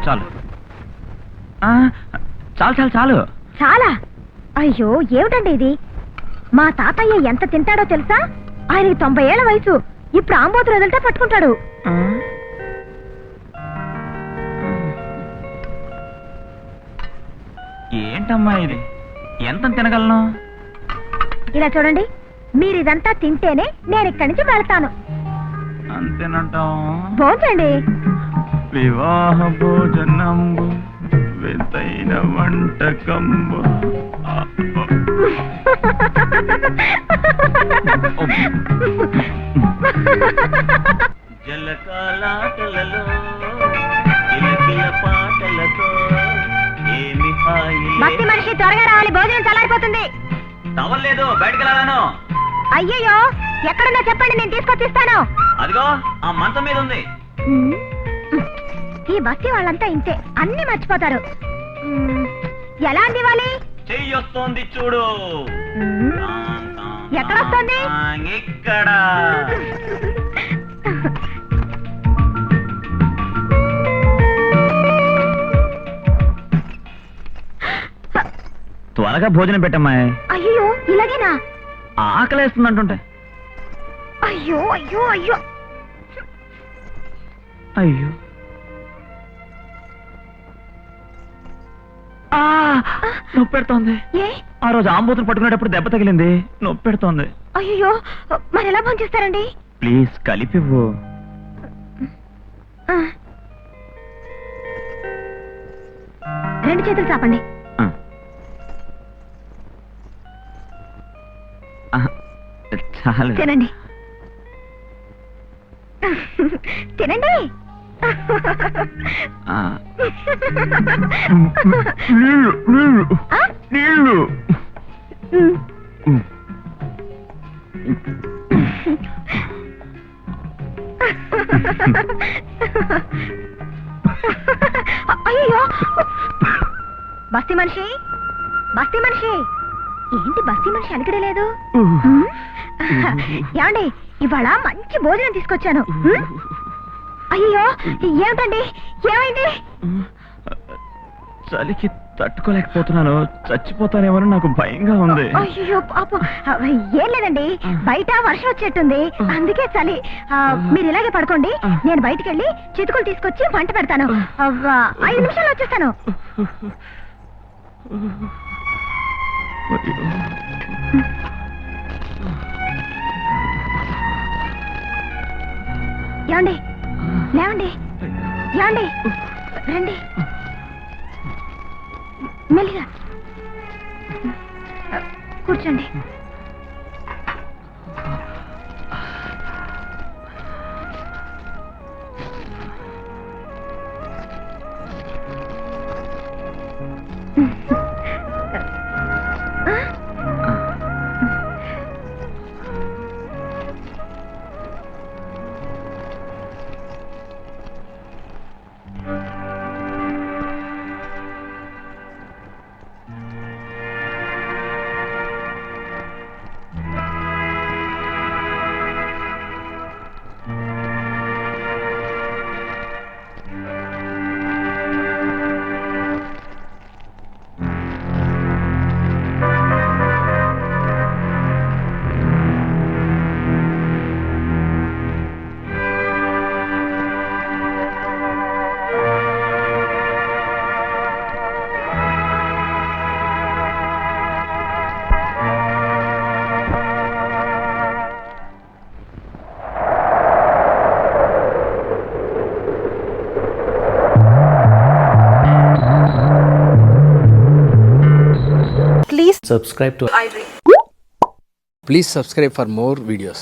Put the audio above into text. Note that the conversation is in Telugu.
చాలు చాలు చాలు చాలు చాలా. అయ్యో ఏమిటండి ఇది? మా తాతయ్య ఎంత తింటాడో తెలుసా? ఆయనకి 90 ఏళ్ల వయసు. ఇప్పుడు ఆంబోతులు వదిలితే పట్టుకుంటాడు. ఏంటమ్మా ఇది? ఎంత తినగలను? ఇలా చూడండి, మీరు ఇదంతా తింటేనే నేను ఇక్కడి నుంచి వెళ్తాను. అంతేనంటాం. భోజనండి. వివాహ భోజనంబు వింతైన వంటకంబు. జలకాలాటలలో కిలకిల పాటలతో ఏమి హాయి. భక్తి మనిషి త్వరగా రావాలి, భోజనం చల్లారిపోతుంది. తవలేదు, బయటకు వెళ్ళాను. అయ్యయ్యో, ఎక్కడున్నా చెప్పండి, నేను తీసుకొచ్చిస్తాను. అదిగో ఆ మంచం మీద ఉంది. ఈ బస్తి వాళ్ళంతా ఇంతే, అన్ని మర్చిపోతారు. ఎలా అందివ్వాలి? చెయ్యొస్తోంది చూడు. ఎక్కడొస్తుంది? ఇక్కడ. త్వరగా భోజనం పెట్టమ్మా. అయ్యో ఇలాగేనా? ఆకలేస్తుందంటుంటే. అయ్యో అయ్యో అయ్యో అయ్యో. నొప్పి పెడుతోంది. ఆ రోజు ఆంబోతులు పట్టుకునేటప్పుడు దెబ్బ తగిలింది, నొప్పి పెడుతోంది. అయ్యో, మరి ఎలా భోంచేస్తారండి? ప్లీజ్ కలిపివ్వు. రెండు చేతులు చాపండి. చాలు. తినండి తినండి. నీళ్ళు నీళ్ళు నీళ్ళు. అయ్యో, బస్తీ మనిషి, బస్తీ మనిషి, ఏంటి బస్తీ మనిషి అలిగడలేదు? ఏమండి, ఇవాళ మంచి భోజనం తీసుకొచ్చాను. అయ్యో ఏమిటండి, ఏమైంది? చలికి తట్టుకోలేకపోతున్నాను, చచ్చిపోతానేమో నాకు భయంగా ఉంది. అయ్యో పాపం, ఏం లేదండి, బయట వర్షం వచ్చేట్టుంది, అందుకే చలి. మీరు ఇలాగే పడుకోండి, నేను బయటికి వెళ్ళి చితుకులు తీసుకొచ్చి వంట పెడతాను. 5 నిమిషాలు వచ్చేస్తాను. ఏమండి, లేవండి, ఏమండి, రండి, మెల్లిగా కూర్చోండి. Subscribe to iDream. Please subscribe for more videos.